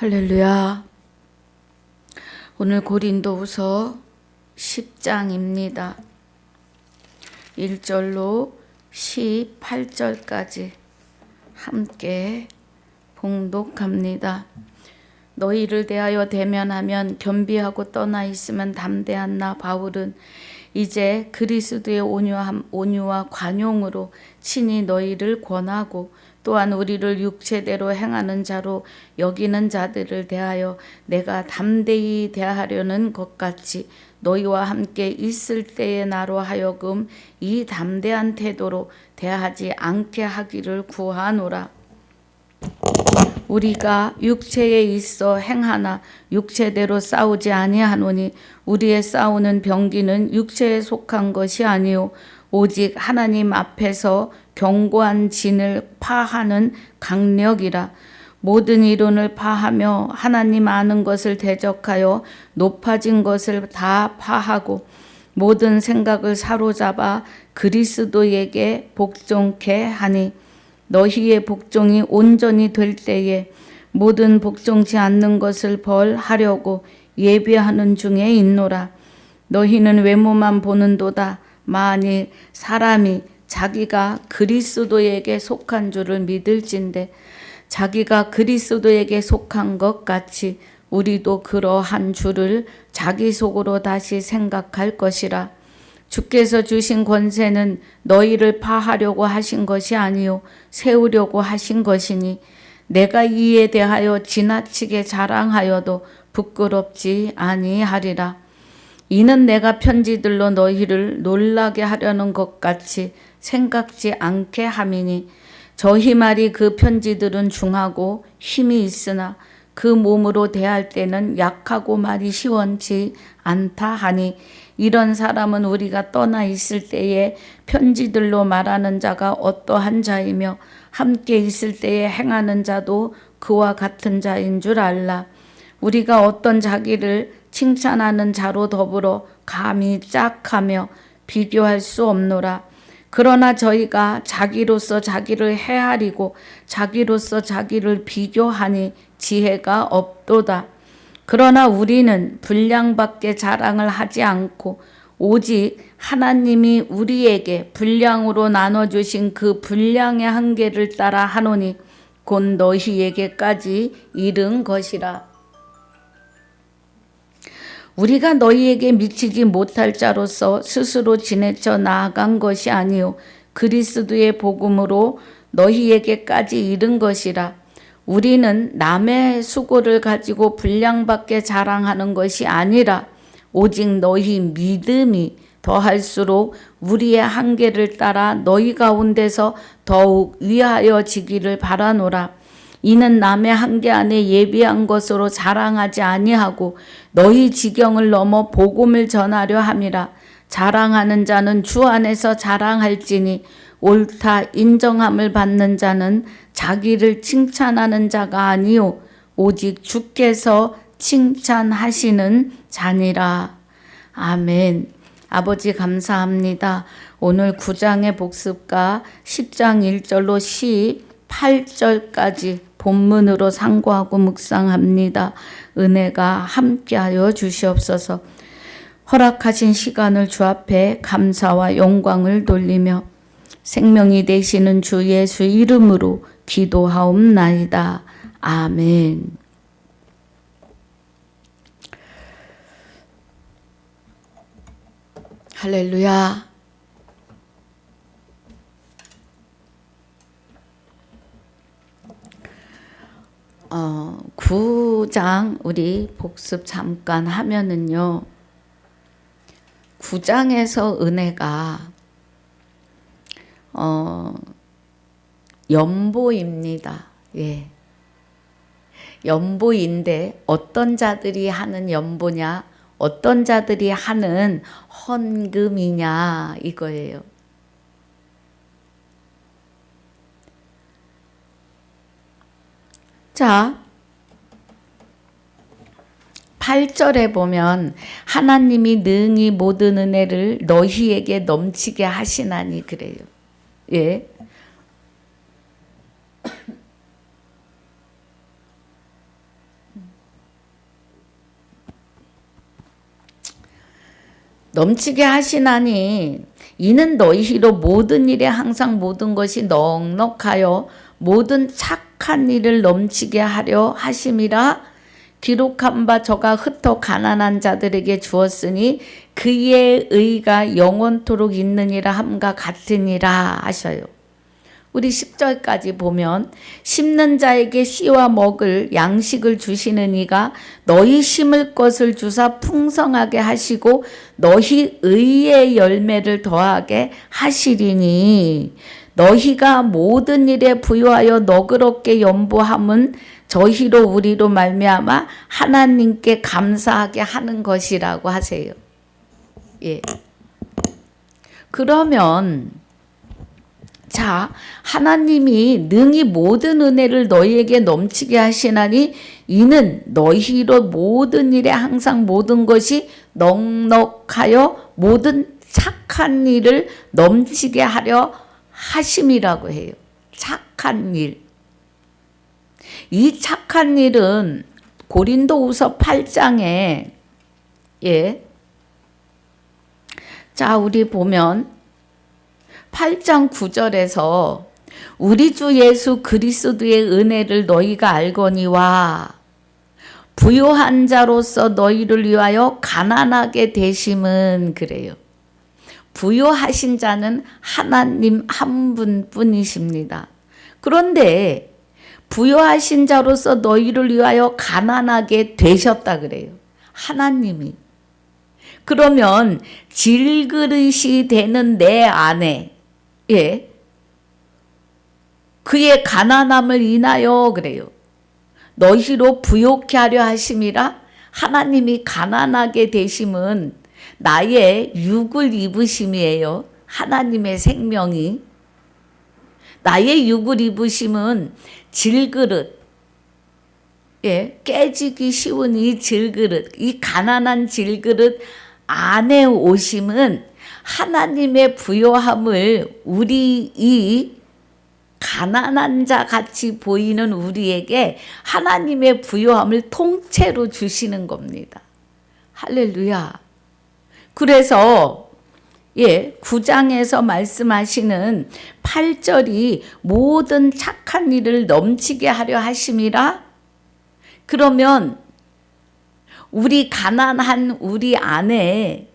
할렐루야. 오늘 고린도후서 10장입니다. 1절로 18절까지 함께 봉독합니다. 너희를 대하여 대면하면 겸비하고 떠나 있으면 담대한 나 바울은 이제 그리스도의 온유와 관용으로 친히 너희를 권하고 또한 우리를 육체대로 행하는 자로 여기는 자들을 대하여 내가 담대히 대하려는 것 같이 너희와 함께 있을 때의 나로 하여금 이 담대한 태도로 대하지 않게 하기를 구하노라. 우리가 육체에 있어 행하나 육체대로 싸우지 아니하노니 우리의 싸우는 병기는 육체에 속한 것이 아니요 오직 하나님 앞에서 견고한 진을 파하는 강력이라. 모든 이론을 파하며 하나님 아는 것을 대적하여 높아진 것을 다 파하고 모든 생각을 사로잡아 그리스도에게 복종케 하니 너희의 복종이 온전히 될 때에 모든 복종치 않는 것을 벌하려고 예비하는 중에 있노라. 너희는 외모만 보는도다. 만일 사람이 자기가 그리스도에게 속한 줄을 믿을진대 자기가 그리스도에게 속한 것 같이 우리도 그러한 줄을 자기 속으로 다시 생각할 것이라. 주께서 주신 권세는 너희를 파하려고 하신 것이 아니요 세우려고 하신 것이니 내가 이에 대하여 지나치게 자랑하여도 부끄럽지 아니하리라. 이는 내가 편지들로 너희를 놀라게 하려는 것 같이 생각지 않게 함이니 저희 말이 그 편지들은 중하고 힘이 있으나 그 몸으로 대할 때는 약하고 말이 시원치 않다 하니 이런 사람은 우리가 떠나 있을 때에 편지들로 말하는 자가 어떠한 자이며 함께 있을 때에 행하는 자도 그와 같은 자인 줄 알라. 우리가 어떤 자기를 칭찬하는 자로 더불어 감히 짝하며 비교할 수 없노라. 그러나 저희가 자기로서 자기를 헤아리고 자기로서 자기를 비교하니 지혜가 없도다. 그러나 우리는 분량밖에 자랑을 하지 않고 오직 하나님이 우리에게 분량으로 나눠주신 그 분량의 한계를 따라 하노니 곧 너희에게까지 이른 것이라. 우리가 너희에게 미치지 못할 자로서 스스로 지내쳐 나아간 것이 아니요 그리스도의 복음으로 너희에게까지 이른 것이라. 우리는 남의 수고를 가지고 분량밖에 자랑하는 것이 아니라 오직 너희 믿음이 더할수록 우리의 한계를 따라 너희 가운데서 더욱 위하여지기를 바라노라. 이는 남의 한계 안에 예비한 것으로 자랑하지 아니하고 너희 지경을 넘어 복음을 전하려 함이라. 자랑하는 자는 주 안에서 자랑할지니 옳다 인정함을 받는 자는 자기를 칭찬하는 자가 아니요 오직 주께서 칭찬하시는 자니라. 아멘. 아버지 감사합니다. 오늘 9장의 복습과 10장 1절로 18절까지 본문으로 상고하고 묵상합니다. 은혜가 함께하여 주시옵소서. 허락하신 시간을 주 앞에 감사와 영광을 돌리며 생명이 되시는 주 예수 이름으로 기도하옵나이다. 아멘. 할렐루야. 구 9장 우리 복습 잠깐 하면은요. 9장에서 은혜가 연보입니다. 예. 연보인데 어떤 자들이 하는 연보냐, 어떤 자들이 하는 헌금이냐 이거예요. 자, 8절에 보면 하나님이 능히 모든 은혜를 너희에게 넘치게 하시나니 그래요. 예. 넘치게 하시나니 이는 너희로 모든 일에 항상 모든 것이 넉넉하여 모든 착한 일을 넘치게 하려 하심이라. 기록한 바 저가 흩어 가난한 자들에게 주었으니 그의 의가 영원토록 있느니라 함과 같으니라 하셔요. 우리 10절까지 보면 심는 자에게 씨와 먹을 양식을 주시는 이가 너희 심을 것을 주사 풍성하게 하시고 너희 의의 열매를 더하게 하시리니 너희가 모든 일에 부유하여 너그럽게 연보함은 저희로 우리로 말미암아 하나님께 감사하게 하는 것이라고 하세요. 예. 그러면 자, 하나님이 능히 모든 은혜를 너희에게 넘치게 하시나니 이는 너희로 모든 일에 항상 모든 것이 넉넉하여 모든 착한 일을 넘치게 하려 하심이라고 해요. 착한 일. 이 착한 일은 고린도후서 8장에 자, 우리 보면 8장 9절에서 우리 주 예수 그리스도의 은혜를 너희가 알거니와 부요한 자로서 너희를 위하여 가난하게 되심은 그래요. 부요하신 자는 하나님 한 분뿐이십니다. 그런데 부요하신 자로서 너희를 위하여 가난하게 되셨다 그래요. 하나님이. 그러면 질그릇이 되는 내 안에 그의 가난함을 인하여 그래요. 너희로 부요케 하려 하심이라. 하나님이 가난하게 되심은 나의 육을 입으심이에요. 하나님의 생명이. 나의 육을 입으심은 질그릇, 깨지기 쉬운 이 질그릇, 이 가난한 질그릇 안에 오심은 하나님의 부요함을 우리 이 가난한 자 같이 보이는 우리에게 하나님의 부요함을 통째로 주시는 겁니다. 할렐루야. 그래서 9장에서 말씀하시는 8절이 모든 착한 일을 넘치게 하려 하심이라. 그러면 우리 가난한 우리 안에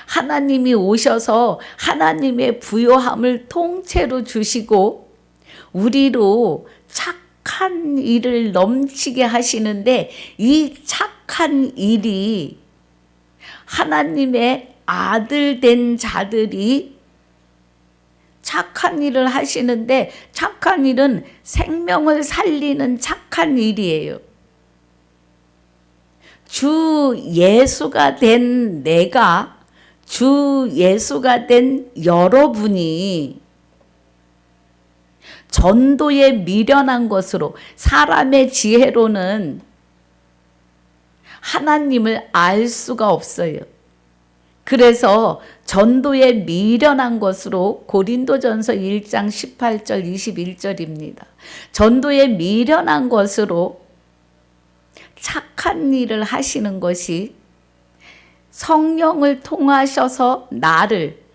하나님이 오셔서 하나님의 부요함을 통째로 주시고 우리로 착한 일을 넘치게 하시는데 이 착한 일이 하나님의 아들 된 자들이 착한 일을 하시는데 착한 일은 생명을 살리는 착한 일이에요. 주 예수가 된 내가, 주 예수가 된 여러분이 전도에 미련한 것으로 사람의 지혜로는 하나님을 알 수가 없어요. 그래서 전도에 미련한 것으로 고린도전서 1장 18절 21절입니다. 전도에 미련한 것으로 착한 일을 하시는 것이 성령을 통하셔서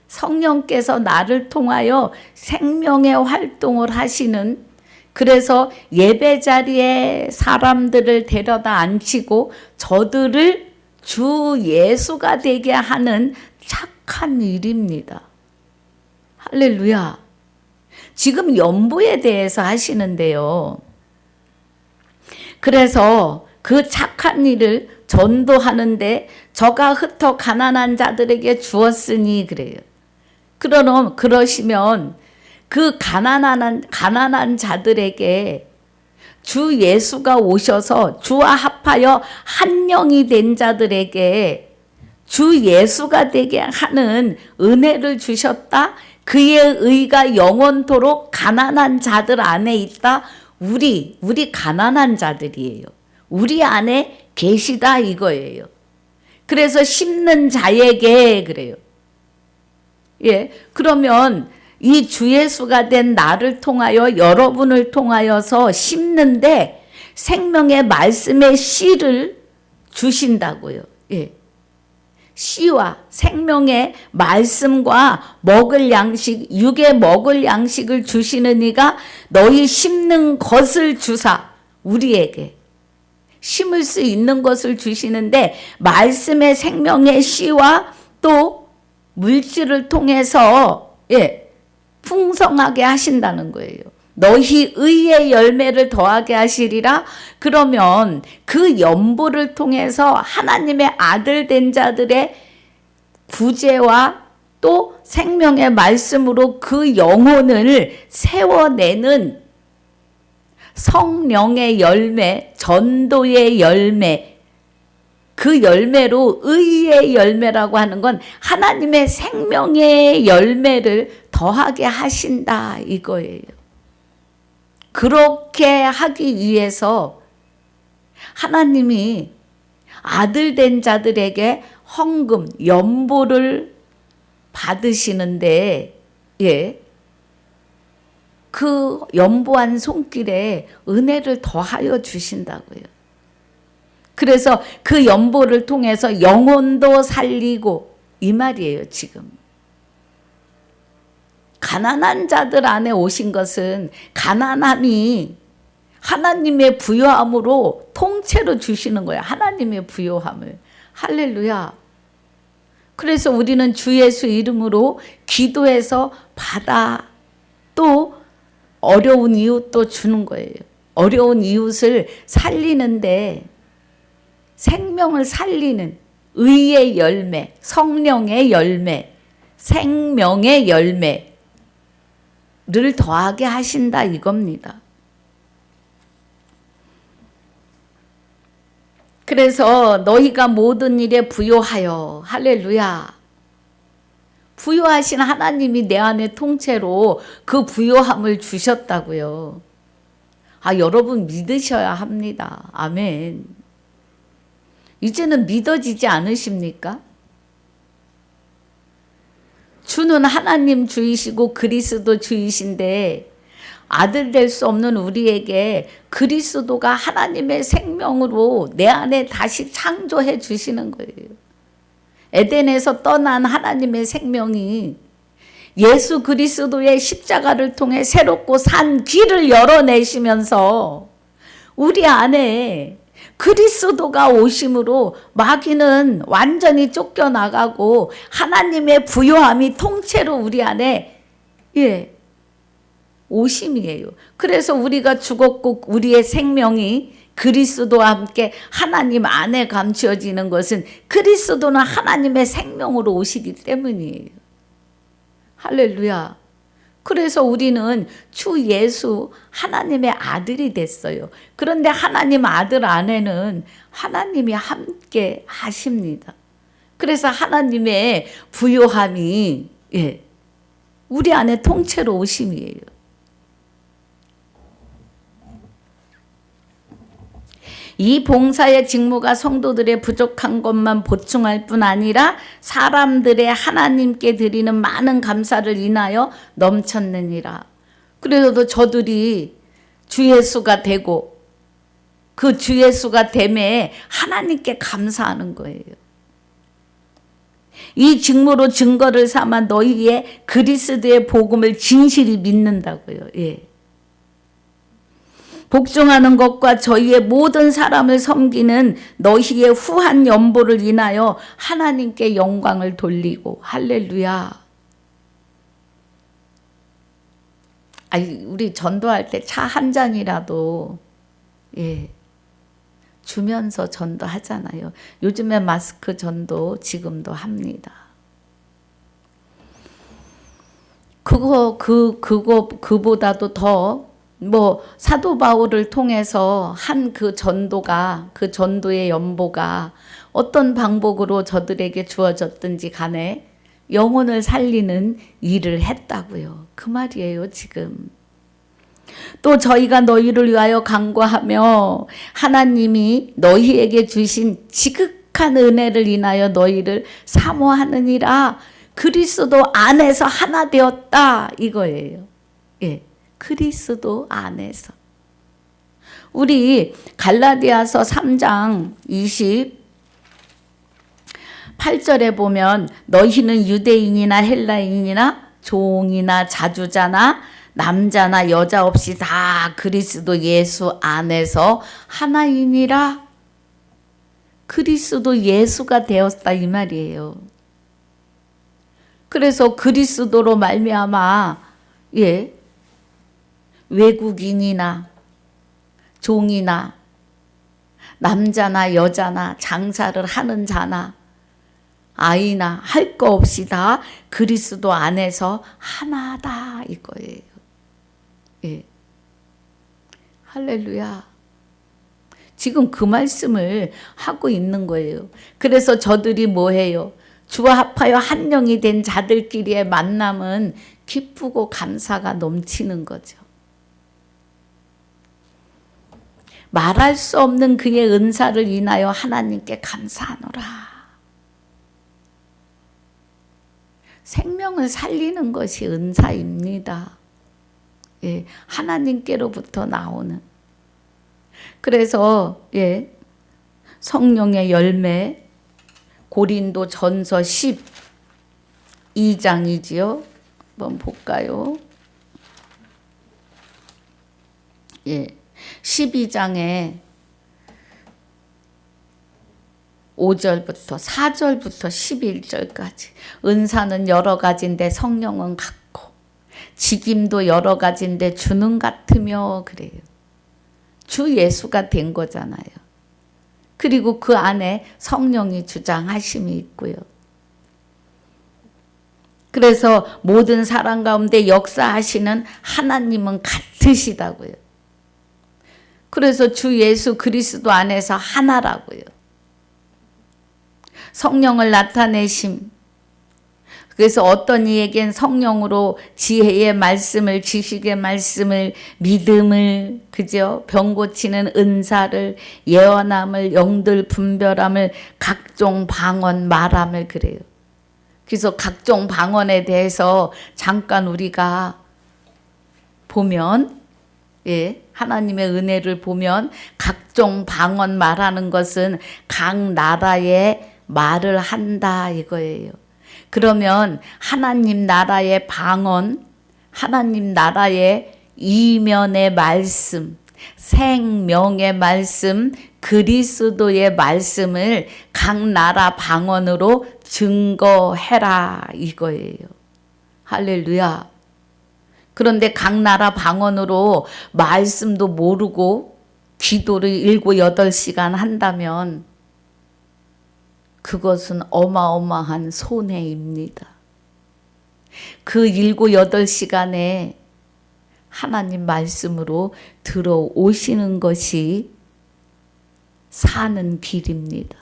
성령께서 나를 통하여 생명의 활동을 하시는, 그래서 예배 자리에 사람들을 데려다 앉히고 저들을 주 예수가 되게 하는 착한 일입니다. 할렐루야. 지금 연보에 대해서 하시는데요. 그래서 그 착한 일을 전도하는데 저가 흩어 가난한 자들에게 주었으니 그래요. 그러시면 그 가난한 자들에게 주 예수가 오셔서 주와 합하여 한 영이 된 자들에게 주 예수가 되게 하는 은혜를 주셨다. 그의 의가 영원토록 가난한 자들 안에 있다. 우리 가난한 자들이에요. 우리 안에 계시다 이거예요. 그래서 심는 자에게 그래요. 그러면 이 주 예수가 된 나를 통하여 여러분을 통하여서 심는데 생명의 말씀의 씨를 주신다고요. 씨와 생명의 말씀과 먹을 양식, 육에 먹을 양식을 주시는 이가 너희 심는 것을 주사 우리에게 심을 수 있는 것을 주시는데 말씀의 생명의 씨와 또 물질을 통해서 풍성하게 하신다는 거예요. 너희 의의 열매를 더하게 하시리라. 그러면 그 연보를 통해서 하나님의 아들 된 자들의 구제와 또 생명의 말씀으로 그 영혼을 세워내는 성령의 열매, 전도의 열매, 그 열매로 의의 열매라고 하는 건 하나님의 생명의 열매를 더하게 하신다 이거예요. 그렇게 하기 위해서 하나님이 아들 된 자들에게 헌금, 연보를 받으시는데 그 연보한 손길에 은혜를 더하여 주신다고요. 그래서 그 연보를 통해서 영혼도 살리고 이 말이에요 지금. 가난한 자들 안에 오신 것은 가난함이 하나님의 부요함으로 통째로 주시는 거예요. 하나님의 부요함을. 할렐루야. 그래서 우리는 주 예수 이름으로 기도해서 받아 또 어려운 이웃도 주는 거예요. 어려운 이웃을 살리는데 생명을 살리는 의의 열매, 성령의 열매, 생명의 열매를 더하게 하신다 이겁니다. 그래서 너희가 모든 일에 부요하여 할렐루야. 부요하신 하나님이 내 안에 통째로 그 부요함을 주셨다고요. 여러분 믿으셔야 합니다. 아멘. 이제는 믿어지지 않으십니까? 주는 하나님 주이시고 그리스도 주이신데 아들 될 수 없는 우리에게 그리스도가 하나님의 생명으로 내 안에 다시 창조해 주시는 거예요. 에덴에서 떠난 하나님의 생명이 예수 그리스도의 십자가를 통해 새롭고 산 길을 열어내시면서 우리 안에 그리스도가 오심으로 마귀는 완전히 쫓겨나가고 하나님의 부요함이 통째로 우리 안에 오심이에요. 그래서 우리가 죽었고 우리의 생명이 그리스도와 함께 하나님 안에 감추어지는 것은 그리스도는 하나님의 생명으로 오시기 때문이에요. 할렐루야. 그래서 우리는 주 예수 하나님의 아들이 됐어요. 그런데 하나님 아들 안에는 하나님이 함께 하십니다. 그래서 하나님의 부요함이 우리 안에 통째로 오심이에요. 이 봉사의 직무가 성도들의 부족한 것만 보충할 뿐 아니라 사람들의 하나님께 드리는 많은 감사를 인하여 넘쳤느니라. 그래도 저들이 주 예수가 되고 그 주 예수가 됨에 하나님께 감사하는 거예요. 이 직무로 증거를 삼아 너희의 그리스도의 복음을 진실히 믿는다고요. 복종하는 것과 저희의 모든 사람을 섬기는 너희의 후한 연보를 인하여 하나님께 영광을 돌리고 할렐루야. 우리 전도할 때 차 한 잔이라도 주면서 전도하잖아요. 요즘에 마스크 전도 지금도 합니다. 그보다도 더 사도 바울을 통해서 한 그 전도가, 그 전도의 연보가 어떤 방법으로 저들에게 주어졌든지 간에 영혼을 살리는 일을 했다고요. 그 말이에요, 지금. 또 저희가 너희를 위하여 간구하며 하나님이 너희에게 주신 지극한 은혜를 인하여 너희를 사모하느니라. 그리스도 안에서 하나 되었다 이거예요. 그리스도 안에서. 우리 갈라디아서 3장 8절에 보면 너희는 유대인이나 헬라인이나 종이나 자주자나 남자나 여자 없이 다 그리스도 예수 안에서 하나이니라. 그리스도 예수가 되었다 이 말이에요. 그래서 그리스도로 말미암아 외국인이나 종이나 남자나 여자나 장사를 하는 자나 아이나 할 거 없이 다 그리스도 안에서 하나다 이거예요. 예. 할렐루야. 지금 그 말씀을 하고 있는 거예요. 그래서 저들이 뭐해요? 주와 합하여 한 영이 된 자들끼리의 만남은 기쁘고 감사가 넘치는 거죠. 말할 수 없는 그의 은사를 인하여 하나님께 감사하노라. 생명을 살리는 것이 은사입니다. 예, 하나님께로부터 나오는. 그래서 성령의 열매 고린도 전서 12장이지요. 한번 볼까요? 12장에 5절부터 4절부터 11절까지 은사는 여러 가지인데 성령은 같고 직임도 여러 가지인데 주는 같으며 그래요. 주 예수가 된 거잖아요. 그리고 그 안에 성령이 주장하심이 있고요. 그래서 모든 사람 가운데 역사하시는 하나님은 같으시다고요. 그래서 주 예수 그리스도 안에서 하나라고요. 성령을 나타내심. 그래서 어떤 이에겐 성령으로 지혜의 말씀을, 지식의 말씀을, 믿음을, 그죠? 병 고치는 은사를, 예언함을, 영들 분별함을, 각종 방언 말함을 그래요. 그래서 각종 방언에 대해서 잠깐 우리가 보면, 하나님의 은혜를 보면 각종 방언 말하는 것은 각 나라의 말을 한다 이거예요. 그러면 하나님 나라의 방언, 하나님 나라의 이면의 말씀, 생명의 말씀, 그리스도의 말씀을 각 나라 방언으로 증거해라 이거예요. 할렐루야. 그런데 각 나라 방언으로 말씀도 모르고 기도를 7, 8시간 한다면 그것은 어마어마한 손해입니다. 그 7, 8시간에 하나님 말씀으로 들어오시는 것이 사는 길입니다.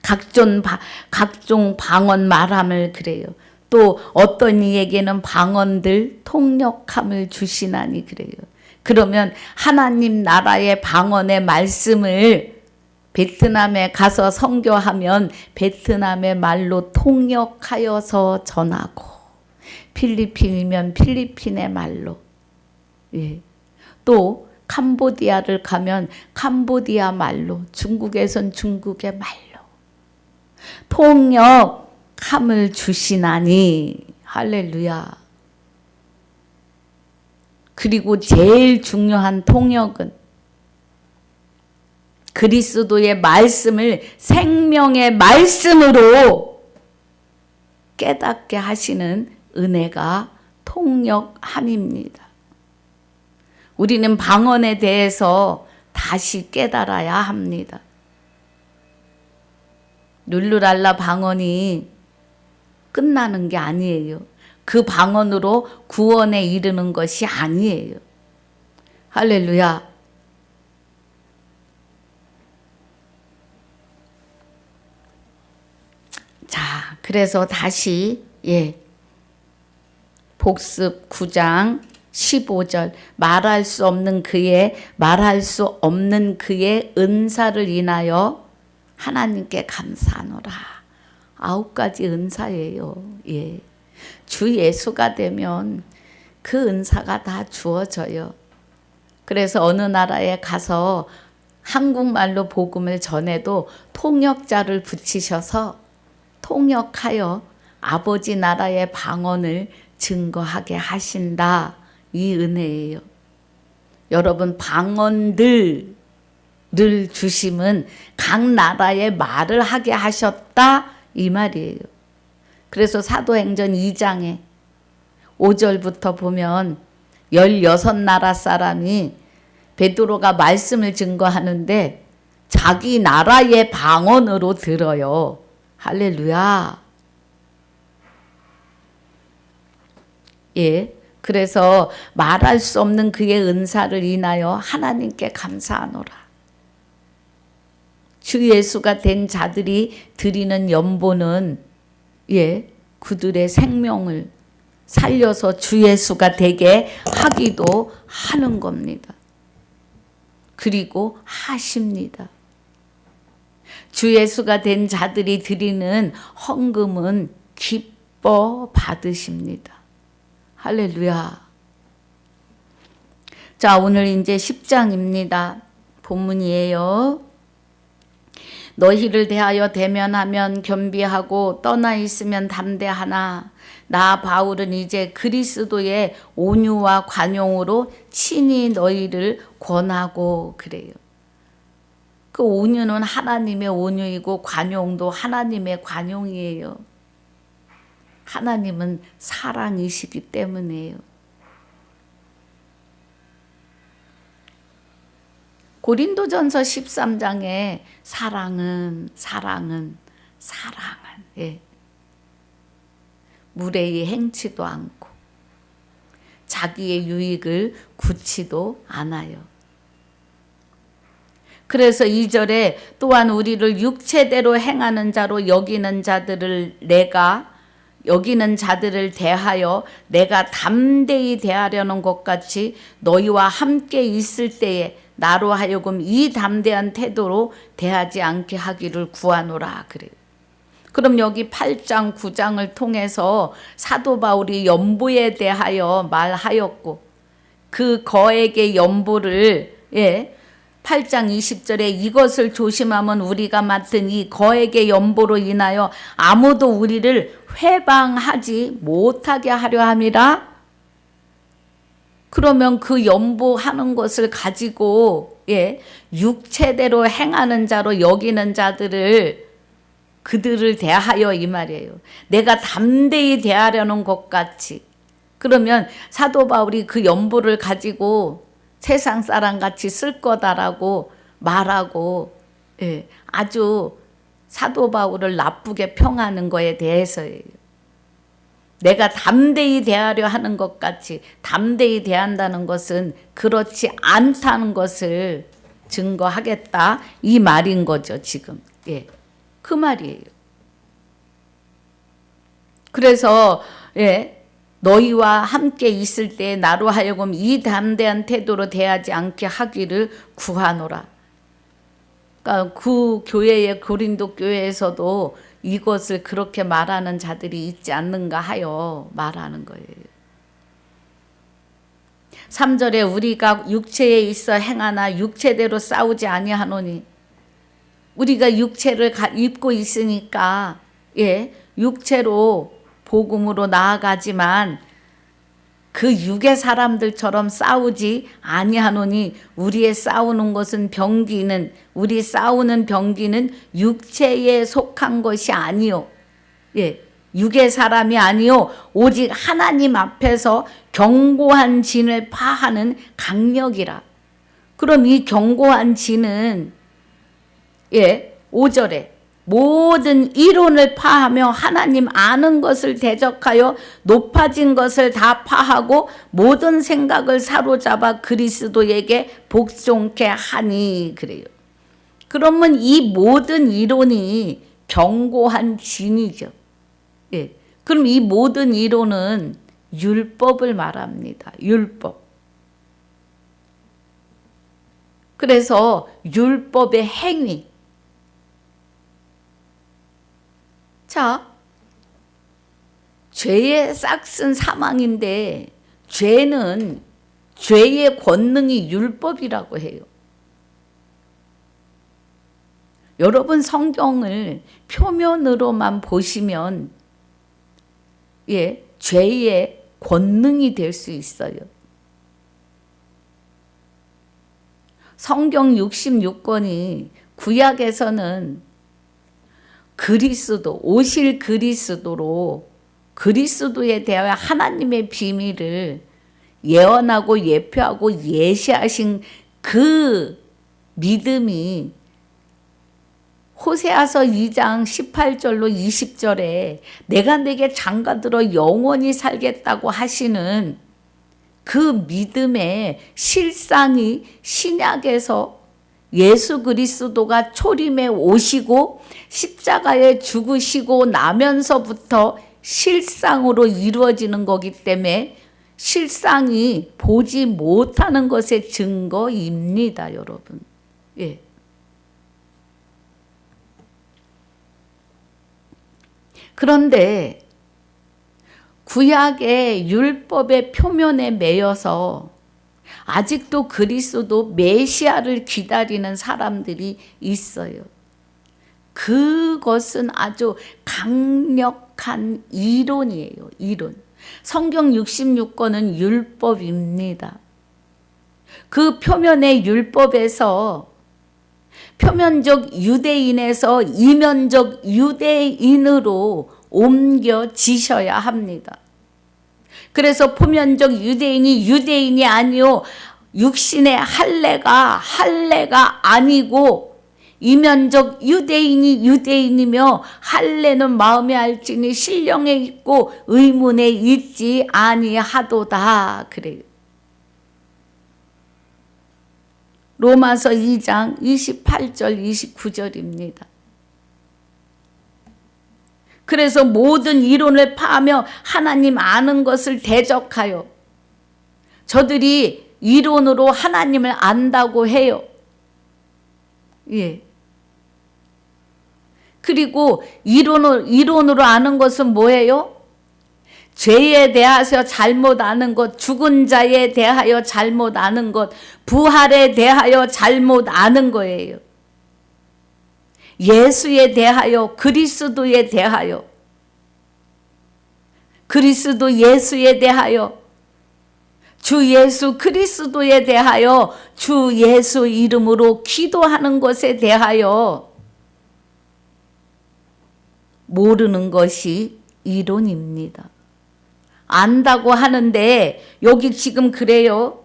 각종 방언 말함을 그래요. 또 어떤 이에게는 방언들 통역함을 주시나니 그래요. 그러면 하나님 나라의 방언의 말씀을 베트남에 가서 선교하면 베트남의 말로 통역하여서 전하고 필리핀이면 필리핀의 말로 또 캄보디아를 가면 캄보디아 말로 중국에선 중국의 말로 통역함을 주시나니 할렐루야. 그리고 제일 중요한 통역은 그리스도의 말씀을 생명의 말씀으로 깨닫게 하시는 은혜가 통역함입니다. 우리는 방언에 대해서 다시 깨달아야 합니다. 룰루랄라 방언이 끝나는 게 아니에요. 그 방언으로 구원에 이르는 것이 아니에요. 할렐루야. 자, 그래서 다시 복습 9장 15절 말할 수 없는 그의 은사를 인하여 하나님께 감사하노라. 9가지 은사예요. 주 예수가 되면 그 은사가 다 주어져요. 그래서 어느 나라에 가서 한국말로 복음을 전해도 통역자를 붙이셔서 통역하여 아버지 나라의 방언을 증거하게 하신다. 이 은혜예요. 여러분, 방언들을 주심은 각 나라의 말을 하게 하셨다. 이 말이에요. 그래서 사도행전 2장에 5절부터 보면 16나라 사람이 베드로가 말씀을 증거하는데 자기 나라의 방언으로 들어요. 할렐루야. 예. 그래서 말할 수 없는 그의 은사를 인하여 하나님께 감사하노라. 주 예수가 된 자들이 드리는 연보는 그들의 생명을 살려서 주 예수가 되게 하기도 하는 겁니다. 그리고 하십니다. 주 예수가 된 자들이 드리는 헌금은 기뻐 받으십니다. 할렐루야. 자, 오늘 이제 10장입니다. 본문이에요. 너희를 대하여 대면하면 겸비하고 떠나 있으면 담대하나 나 바울은 이제 그리스도의 온유와 관용으로 친히 너희를 권하고 그래요. 그 온유는 하나님의 온유이고 관용도 하나님의 관용이에요. 하나님은 사랑이시기 때문이에요. 고린도전서 13장에 사랑은 무례히 행치도 않고 자기의 유익을 굳지도 않아요. 그래서 2절에 또한 우리를 육체대로 행하는 자로 여기는 자들을 대하여 내가 담대히 대하려는 것 같이 너희와 함께 있을 때에 나로 하여금 이 담대한 태도로 대하지 않게 하기를 구하노라 그래요. 그럼 여기 8장 9장을 통해서 사도 바울이 연보에 대하여 말하였고 그 거액의 연보를 8장 20절에 이것을 조심하면 우리가 맡은 이 거액의 연보로 인하여 아무도 우리를 회방하지 못하게 하려 함이라. 그러면 그 연보하는 것을 가지고 육체대로 행하는 자로 여기는 자들을 그들을 대하여 이 말이에요. 내가 담대히 대하려는 것 같이. 그러면 사도 바울이 그 연보를 가지고 세상 사람 같이 쓸 거다라고 말하고 아주 사도 바울을 나쁘게 평하는 거에 대해서예요. 내가 담대히 대하려 하는 것 같이 담대히 대한다는 것은 그렇지 않다는 것을 증거하겠다 이 말인 거죠 지금. 그 말이에요. 그래서 너희와 함께 있을 때 나로 하여금 이 담대한 태도로 대하지 않게 하기를 구하노라. 그러니까 그 교회의 고린도 교회에서도 이것을 그렇게 말하는 자들이 있지 않는가 하여 말하는 거예요. 3절에 우리가 육체에 있어 행하나 육체대로 싸우지 아니하노니 우리가 육체를 입고 있으니까 육체로 복음으로 나아가지만 그 육의 사람들처럼 싸우지 아니하노니 우리 싸우는 병기는 육체에 속한 것이 아니요. 육의 사람이 아니요. 오직 하나님 앞에서 견고한 진을 파하는 강력이라. 그럼 이 견고한 진은 5절에 모든 이론을 파하며 하나님 아는 것을 대적하여 높아진 것을 다 파하고 모든 생각을 사로잡아 그리스도에게 복종케 하니 그래요. 그러면 이 모든 이론이 견고한 진이죠. 그럼 이 모든 이론은 율법을 말합니다. 율법. 그래서 율법의 행위. 자, 죄의 싹슨 사망인데 죄의 권능이 율법이라고 해요. 여러분 성경을 표면으로만 보시면 죄의 권능이 될 수 있어요. 성경 66권이 구약에서는 그리스도, 오실 그리스도로 그리스도에 대하여 하나님의 비밀을 예언하고 예표하고 예시하신 그 믿음이 호세아서 2장 18절로 20절에 내가 내게 장가들어 영원히 살겠다고 하시는 그 믿음의 실상이 신약에서 예수 그리스도가 초림에 오시고 십자가에 죽으시고 나면서부터 실상으로 이루어지는 거기 때문에 실상이 보지 못하는 것의 증거입니다, 여러분. 그런데 구약의 율법의 표면에 매여서 아직도 그리스도 메시아를 기다리는 사람들이 있어요. 그것은 아주 강력한 이론이에요. 이론. 성경 66권은 율법입니다. 그 표면의 율법에서 표면적 유대인에서 이면적 유대인으로 옮겨지셔야 합니다. 그래서 표면적 유대인이 아니요 육신의 할례가 아니고 이면적 유대인이며 할례는 마음에 알지니 신령에 있고 의문에 있지 아니하도다 그래요. 로마서 2장 28절 29절입니다. 그래서 모든 이론을 파하며 하나님 아는 것을 대적하여 저들이 이론으로 하나님을 안다고 해요. 그리고 이론으로 아는 것은 뭐예요? 죄에 대하여 잘못 아는 것, 죽은 자에 대하여 잘못 아는 것, 부활에 대하여 잘못 아는 거예요. 예수에 대하여, 그리스도에 대하여, 그리스도 예수에 대하여, 주 예수 그리스도에 대하여, 주 예수 이름으로 기도하는 것에 대하여 모르는 것이 이론입니다. 안다고 하는데 여기 지금 그래요.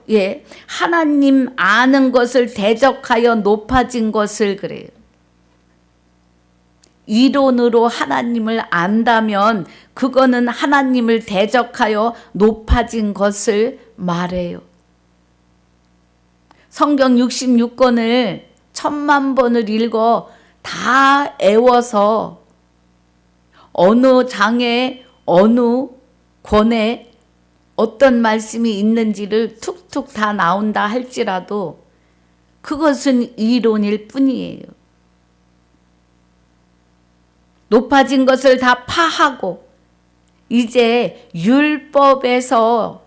하나님 아는 것을 대적하여 높아진 것을 그래요. 이론으로 하나님을 안다면 그거는 하나님을 대적하여 높아진 것을 말해요. 성경 66권을 1000만 번을 읽어 다 애워서 어느 장에 어느 권에 어떤 말씀이 있는지를 툭툭 다 나온다 할지라도 그것은 이론일 뿐이에요. 높아진 것을 다 파하고 이제 율법에서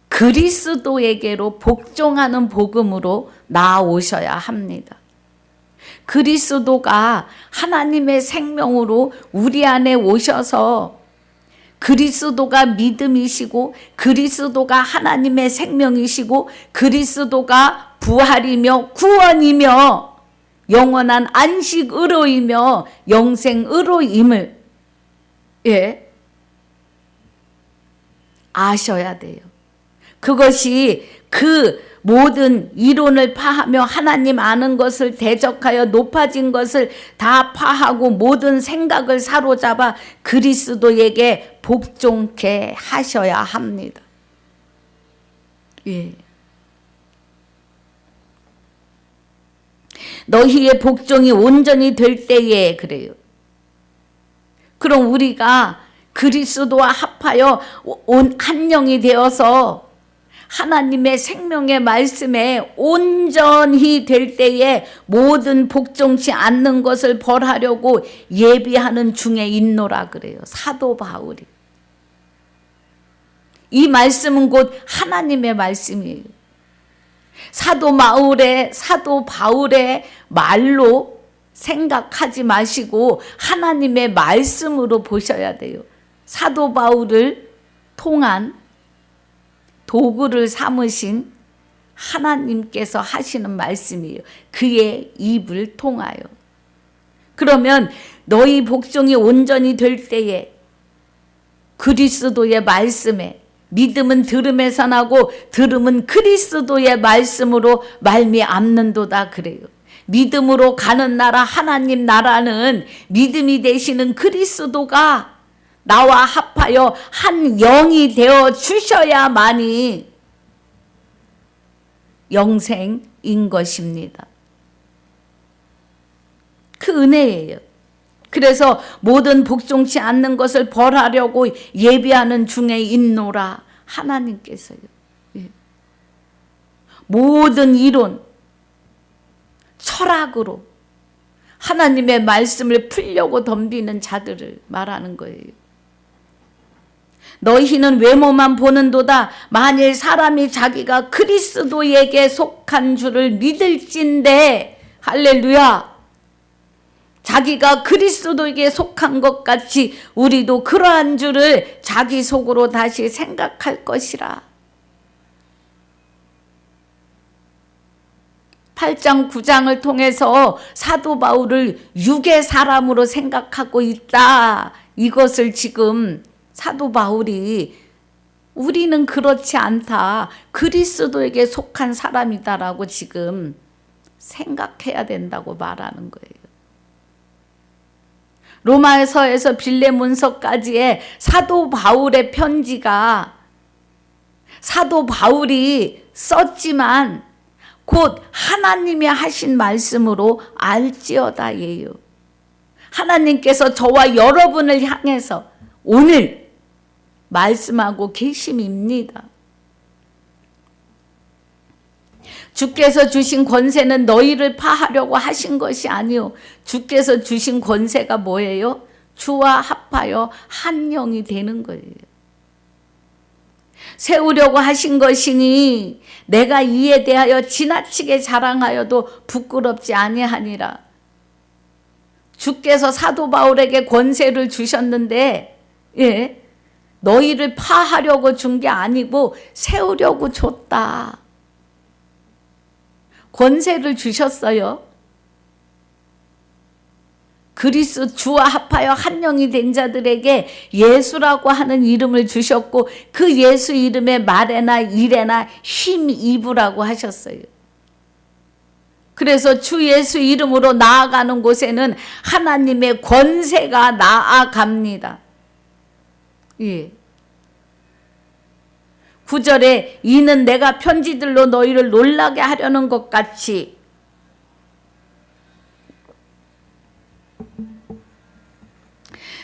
그리스도에게로 복종하는 복음으로 나아오셔야 합니다. 그리스도가 하나님의 생명으로 우리 안에 오셔서 그리스도가 믿음이시고 그리스도가 하나님의 생명이시고 그리스도가 부활이며 구원이며 영원한 안식의로이며 영생의로임을 아셔야 돼요. 그것이 그 모든 이론을 파하며 하나님 아는 것을 대적하여 높아진 것을 다 파하고 모든 생각을 사로잡아 그리스도에게 복종케 하셔야 합니다. 너희의 복종이 온전히 될 때에 그래요. 그럼 우리가 그리스도와 합하여 한 영이 되어서 하나님의 생명의 말씀에 온전히 될 때에 모든 복종치 않는 것을 벌하려고 예비하는 중에 있노라 그래요. 사도 바울이. 이 말씀은 곧 하나님의 말씀이에요. 사도 바울의 말로 생각하지 마시고 하나님의 말씀으로 보셔야 돼요. 사도 바울을 통한 도구를 삼으신 하나님께서 하시는 말씀이에요. 그의 입을 통하여. 그러면 너희 복종이 온전히 될 때에 그리스도의 말씀에, 믿음은 들음에서 나고 들음은 그리스도의 말씀으로 말미암는도다 그래요. 믿음으로 가는 나라, 하나님 나라는 믿음이 되시는 그리스도가 나와 합하여 한 영이 되어 주셔야만이 영생인 것입니다. 그 은혜예요. 그래서 모든 복종치 않는 것을 벌하려고 예비하는 중에 있노라. 하나님께서요. 모든 이론, 철학으로 하나님의 말씀을 풀려고 덤비는 자들을 말하는 거예요. 너희는 외모만 보는도다. 만일 사람이 자기가 그리스도에게 속한 줄을 믿을진대. 할렐루야. 자기가 그리스도에게 속한 것 같이 우리도 그러한 줄을 자기 속으로 다시 생각할 것이라. 8장 9장을 통해서 사도 바울을 육의 사람으로 생각하고 있다. 이것을 지금 사도 바울이 우리는 그렇지 않다. 그리스도에게 속한 사람이다라고 지금 생각해야 된다고 말하는 거예요. 로마서에서 빌레몬서까지의 사도 바울의 편지가 사도 바울이 썼지만 곧 하나님이 하신 말씀으로 알지어다예요. 하나님께서 저와 여러분을 향해서 오늘 말씀하고 계심입니다. 주께서 주신 권세는 너희를 파하려고 하신 것이 아니요. 주께서 주신 권세가 뭐예요? 주와 합하여 한 영이 되는 거예요. 세우려고 하신 것이니 내가 이에 대하여 지나치게 자랑하여도 부끄럽지 아니하니라. 주께서 사도 바울에게 권세를 주셨는데 너희를 파하려고 준 게 아니고 세우려고 줬다. 권세를 주셨어요. 그리스도 주와 합하여 한 영이 된 자들에게 예수라고 하는 이름을 주셨고 그 예수 이름에 말에나 일에나 힘 입으라고 하셨어요. 그래서 주 예수 이름으로 나아가는 곳에는 하나님의 권세가 나아갑니다. 예. 9절에 이는 내가 편지들로 너희를 놀라게 하려는 것 같이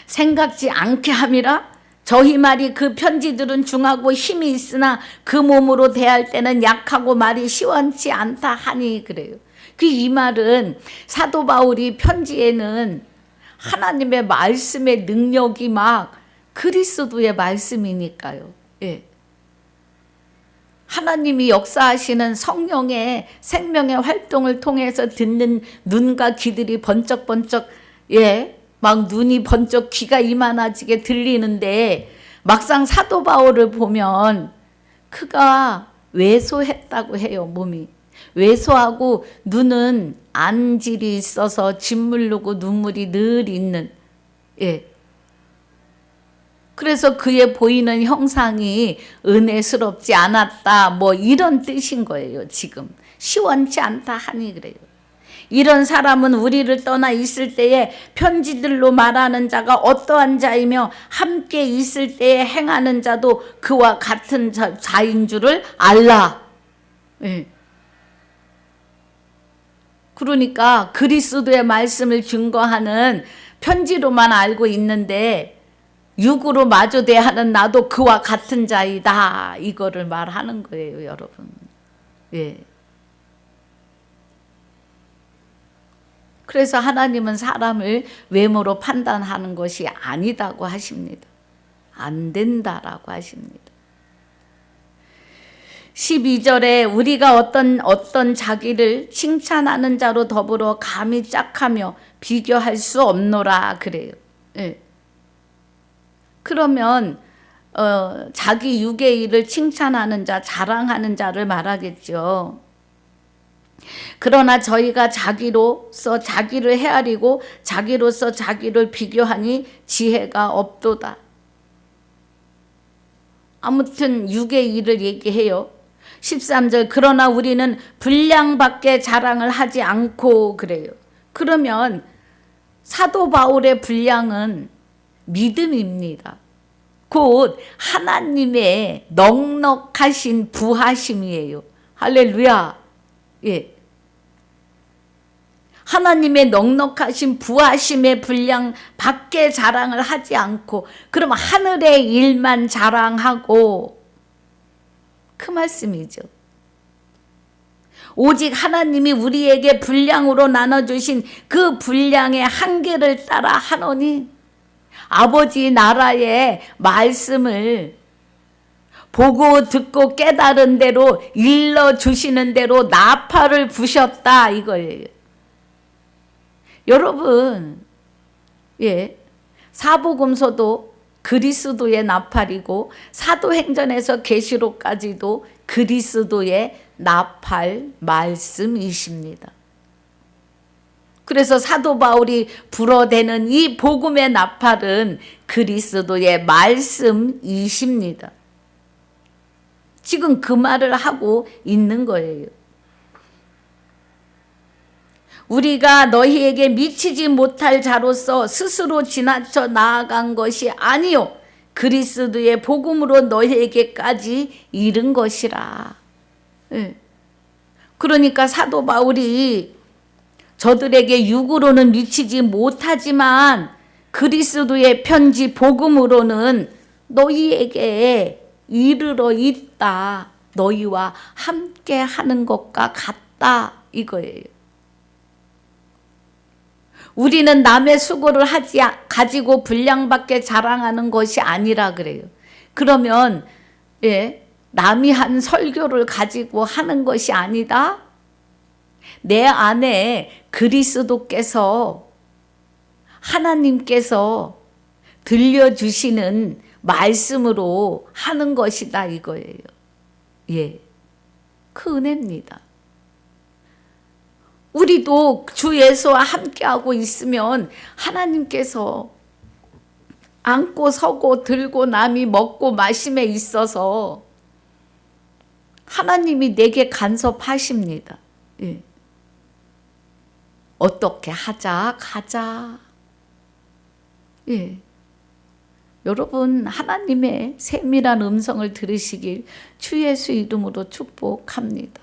생각지 않게 함이라. 저희 말이 그 편지들은 중하고 힘이 있으나 그 몸으로 대할 때는 약하고 말이 시원치 않다 하니 그래요. 이 말은 사도 바울이 편지에는 하나님의 말씀의 능력이 막 그리스도의 말씀이니까요. 예. 하나님이 역사하시는 성령의 생명의 활동을 통해서 듣는 눈과 귀들이 번쩍번쩍 막 눈이 번쩍 귀가 이만해지게 들리는데 막상 사도 바울을 보면 그가 왜소했다고 해요. 몸이 왜소하고 눈은 안질이 있어서 짓물르고 눈물이 늘 있는 그래서 그의 보이는 형상이 은혜스럽지 않았다 뭐 이런 뜻인 거예요. 지금 시원치 않다 하니 그래요. 이런 사람은 우리를 떠나 있을 때에 편지들로 말하는 자가 어떠한 자이며 함께 있을 때에 행하는 자도 그와 같은 자인 줄을 알라. 그러니까 그리스도의 말씀을 증거하는 편지로만 알고 있는데 육으로 마주 대하는 나도 그와 같은 자이다. 이거를 말하는 거예요, 여러분. 그래서 하나님은 사람을 외모로 판단하는 것이 아니다고 하십니다. 안 된다라고 하십니다. 12절에 우리가 어떤 자기를 칭찬하는 자로 더불어 감히 짝하며 비교할 수 없노라 그래요. 예. 그러면 자기 육의 일을 칭찬하는 자, 자랑하는 자를 말하겠죠. 그러나 저희가 자기로서 자기를 헤아리고 자기로서 자기를 비교하니 지혜가 없도다. 아무튼 육의 일을 얘기해요. 13절 그러나 우리는 분량밖에 자랑을 하지 않고 그래요. 그러면 사도 바울의 분량은 믿음입니다. 곧 하나님의 넉넉하신 부하심이에요. 할렐루야. 예. 하나님의 넉넉하신 부하심의 분량 밖에 자랑을 하지 않고 그럼 하늘의 일만 자랑하고 그 말씀이죠. 오직 하나님이 우리에게 분량으로 나눠주신 그 분량의 한계를 따라 하노니 아버지 나라의 말씀을 보고 듣고 깨달은 대로 일러주시는 대로 나팔을 부셨다 이거예요. 여러분, 예, 사복음서도 그리스도의 나팔이고 사도행전에서 계시록까지도 그리스도의 나팔 말씀이십니다. 그래서 사도 바울이 불어대는 이 복음의 나팔은 그리스도의 말씀이십니다. 지금 그 말을 하고 있는 거예요. 우리가 너희에게 미치지 못할 자로서 스스로 지나쳐 나아간 것이 아니요 그리스도의 복음으로 너희에게까지 이른 것이라. 네. 그러니까 사도 바울이 저들에게 육으로는 미치지 못하지만 그리스도의 편지 복음으로는 너희에게 이르러 있다. 너희와 함께 하는 것과 같다. 이거예요. 우리는 남의 수고를 가지고 분량밖에 자랑하는 것이 아니라 그래요. 그러면 예, 남이 한 설교를 가지고 하는 것이 아니다. 내 안에 그리스도께서 하나님께서 들려주시는 말씀으로 하는 것이다 이거예요. 예, 그 은혜입니다. 우리도 주 예수와 함께하고 있으면 하나님께서 앉고 서고 들고 남이 먹고 마심에 있어서 하나님이 내게 간섭하십니다. 예. 어떻게 하자 가자. 예. 여러분 하나님의 세밀한 음성을 들으시길 주 예수 이름으로 축복합니다.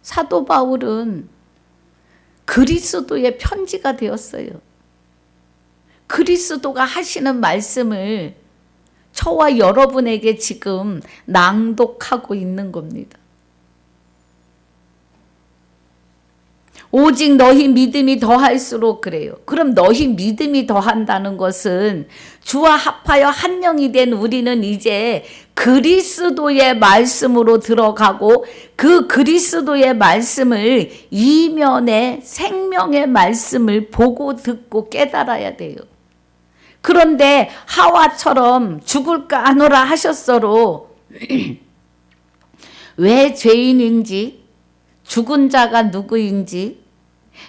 사도 바울은 그리스도의 편지가 되었어요. 그리스도가 하시는 말씀을 저와 여러분에게 지금 낭독하고 있는 겁니다. 오직 너희 믿음이 더할수록 그래요. 그럼 너희 믿음이 더한다는 것은 주와 합하여 한 영이 된 우리는 이제 그리스도의 말씀으로 들어가고 그 그리스도의 말씀을 이면의 생명의 말씀을 보고 듣고 깨달아야 돼요. 그런데 하와처럼 죽을까 하노라 하셨어로 왜 죄인인지 죽은 자가 누구인지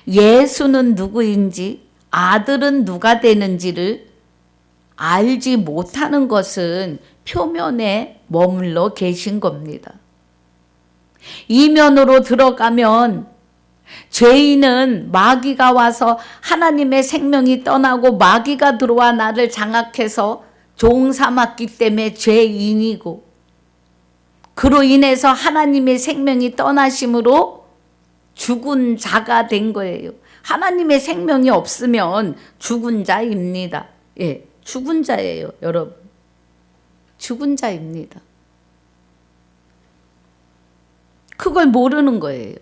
예수는 누구인지 아들은 누가 되는지를 알지 못하는 것은 표면에 머물러 계신 겁니다. 이면으로 들어가면 죄인은 마귀가 와서 하나님의 생명이 떠나고 마귀가 들어와 나를 장악해서 종 삼았기 때문에 죄인이고 그로 인해서 하나님의 생명이 떠나심으로 죽은 자가 된 거예요. 하나님의 생명이 없으면 죽은 자입니다. 예, 죽은 자예요, 여러분. 죽은 자입니다. 그걸 모르는 거예요.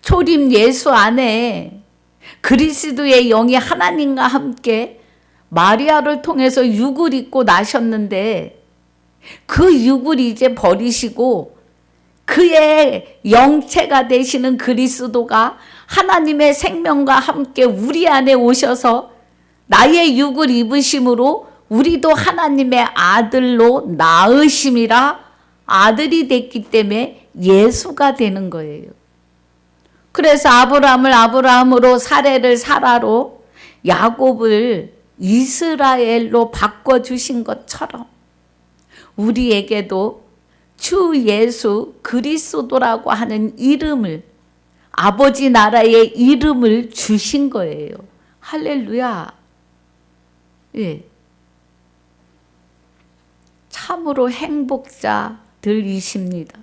초림 예수 안에 그리스도의 영이 하나님과 함께 마리아를 통해서 육을 입고 나셨는데 그 육을 이제 버리시고 그의 영체가 되시는 그리스도가 하나님의 생명과 함께 우리 안에 오셔서 나의 육을 입으심으로 우리도 하나님의 아들로 낳으심이라 아들이 됐기 때문에 예수가 되는 거예요. 그래서 아브라함을 아브라함으로 사레를 사라로 야곱을 이스라엘로 바꿔주신 것처럼 우리에게도 주 예수 그리스도라고 하는 이름을 아버지 나라의 이름을 주신 거예요. 할렐루야. 예. 참으로 행복자들이십니다.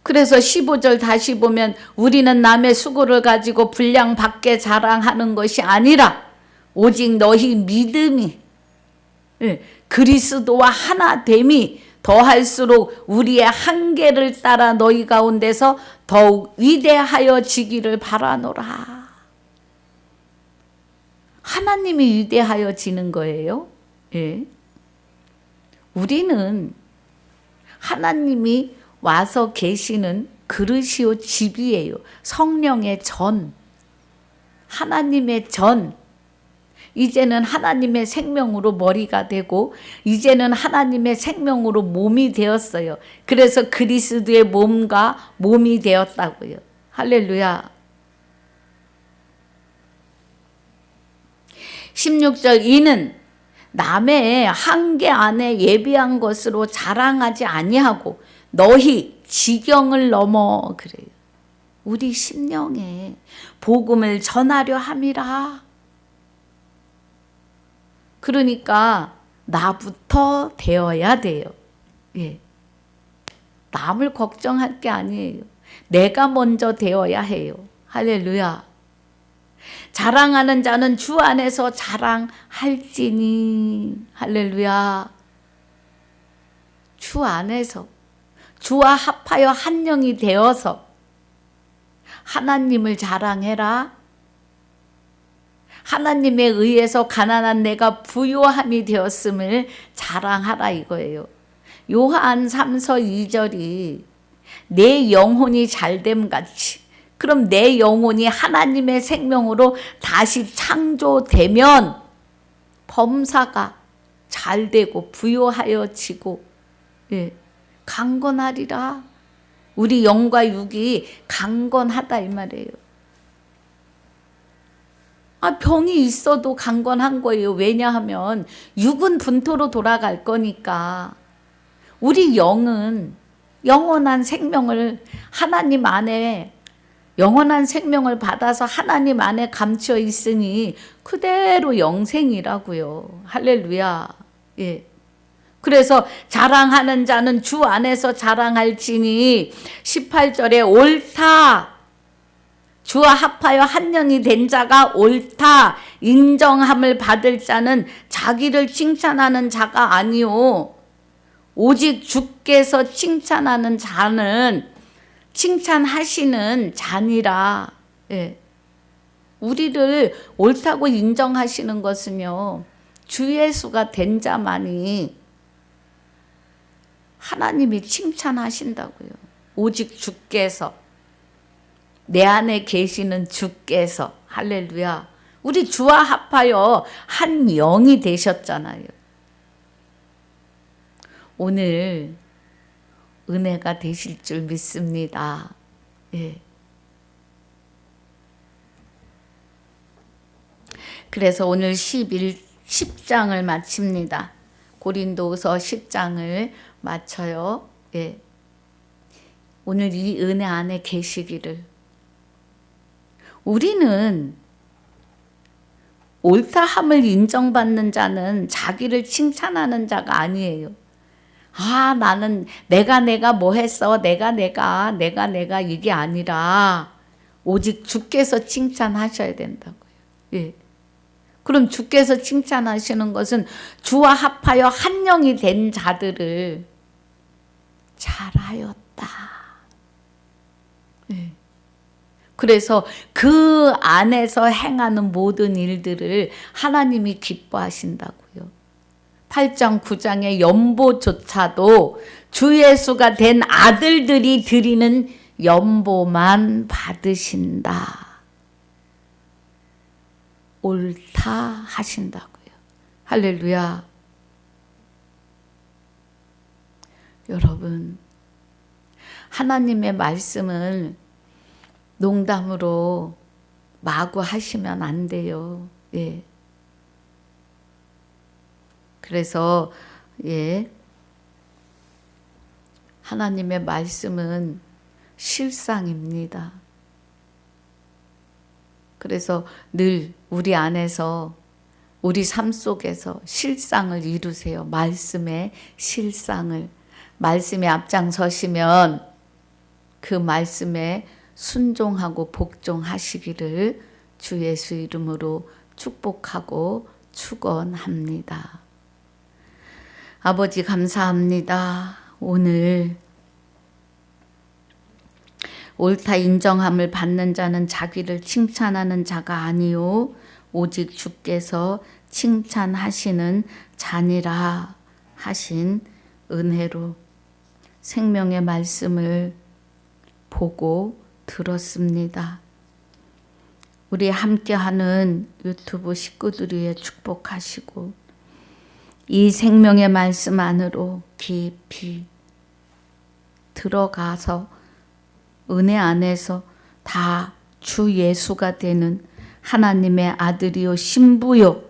그래서 15절 다시 보면 우리는 남의 수고를 가지고 분량 밖에 자랑하는 것이 아니라 오직 너희 믿음이 그리스도와 하나됨이 더할수록 우리의 한계를 따라 너희 가운데서 더욱 위대하여지기를 바라노라. 하나님이 위대하여지는 거예요. 예. 우리는 하나님이 와서 계시는 그릇이요 집이에요. 성령의 전, 하나님의 전. 이제는 하나님의 생명으로 머리가 되고 이제는 하나님의 생명으로 몸이 되었어요. 그래서 그리스도의 몸과 몸이 되었다고요. 할렐루야. 16절 이는 남의 한계 안에 예비한 것으로 자랑하지 아니하고 너희 지경을 넘어 그래요. 우리 심령에 복음을 전하려 함이라. 그러니까 나부터 되어야 돼요. 예. 남을 걱정할 게 아니에요. 내가 먼저 되어야 해요. 할렐루야. 자랑하는 자는 주 안에서 자랑할지니. 할렐루야. 주 안에서 주와 합하여 한 영이 되어서 하나님을 자랑해라. 하나님에 의해서 가난한 내가 부요함이 되었음을 자랑하라 이거예요. 요한 3서 2절이 내 영혼이 잘됨 같이, 그럼 내 영혼이 하나님의 생명으로 다시 창조되면 범사가 잘되고 부요하여지고 강건하리라. 우리 영과 육이 강건하다 이 말이에요. 병이 있어도 강건한 거예요. 왜냐하면 육은 분토로 돌아갈 거니까. 우리 영은 영원한 생명을 하나님 안에 영원한 생명을 받아서 하나님 안에 감추어 있으니 그대로 영생이라고요. 할렐루야. 예. 그래서 자랑하는 자는 주 안에서 자랑할지니 18절에 옳다. 주와 합하여 한 영이 된 자가 옳다. 인정함을 받을 자는 자기를 칭찬하는 자가 아니오. 오직 주께서 칭찬하는 자는 칭찬하시는 자니라. 예. 우리를 옳다고 인정하시는 것은요, 주 예수가 된 자만이 하나님이 칭찬하신다고요. 오직 주께서, 내 안에 계시는 주께서. 할렐루야. 우리 주와 합하여 한 영이 되셨잖아요. 오늘 은혜가 되실 줄 믿습니다. 예. 그래서 오늘 10장을 마칩니다. 고린도후서 10장을 마쳐요. 예. 오늘 이 은혜 안에 계시기를. 우리는 옳다함을 인정받는 자는 자기를 칭찬하는 자가 아니에요. 나는 내가 뭐 했어? 내가 이게 아니라 오직 주께서 칭찬하셔야 된다고요. 예. 그럼 주께서 칭찬하시는 것은 주와 합하여 한 영이 된 자들을 잘하였다. 예. 그래서 그 안에서 행하는 모든 일들을 하나님이 기뻐하신다고요. 8장 9장의 연보조차도 주 예수가 된 아들들이 드리는 연보만 받으신다. 옳다 하신다고요. 할렐루야. 여러분, 하나님의 말씀을 농담으로 마구 하시면 안 돼요. 예. 그래서 하나님의 말씀은 실상입니다. 그래서 늘 우리 안에서 우리 삶 속에서 실상을 이루세요. 말씀의 실상을. 말씀에 앞장서시면 그 말씀에 순종하고 복종하시기를 주 예수 이름으로 축복하고 축원합니다. 아버지 감사합니다. 오늘 옳다 인정함을 받는 자는 자기를 칭찬하는 자가 아니요 오직 주께서 칭찬하시는 자니라 하신 은혜로 생명의 말씀을 보고 들었습니다. 우리 함께하는 유튜브 식구들 위해 축복하시고 이 생명의 말씀 안으로 깊이 들어가서 은혜 안에서 다 주 예수가 되는 하나님의 아들이요 신부요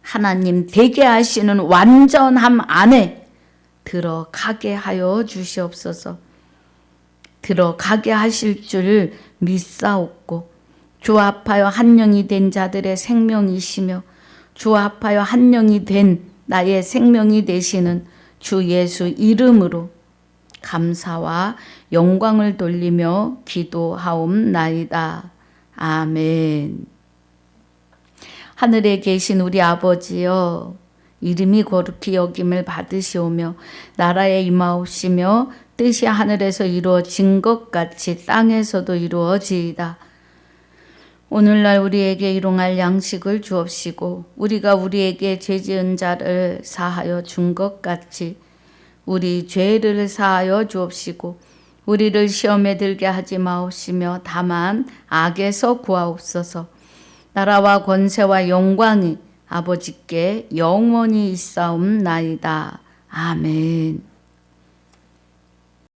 하나님 되게 하시는 완전함 안에 들어가게 하여 주시옵소서. 들어가게 하실 줄 믿사옵고 주 앞하여 한 영이 된 자들의 생명이시며 주 앞하여 한 영이 된 나의 생명이 되시는 주 예수 이름으로 감사와 영광을 돌리며 기도하옵나이다. 아멘. 하늘에 계신 우리 아버지여 이름이 거룩히 여김을 받으시오며 나라에 임하옵시며 뜻이 하늘에서 이루어진 것 같이 땅에서도 이루어지이다. 오늘날 우리에게 일용할 양식을 주옵시고 우리가 우리에게 죄 지은 자를 사하여 준 것 같이 우리 죄를 사하여 주옵시고 우리를 시험에 들게 하지 마옵시며 다만 악에서 구하옵소서. 나라와 권세와 영광이 아버지께 영원히 있사옵나이다. 아멘.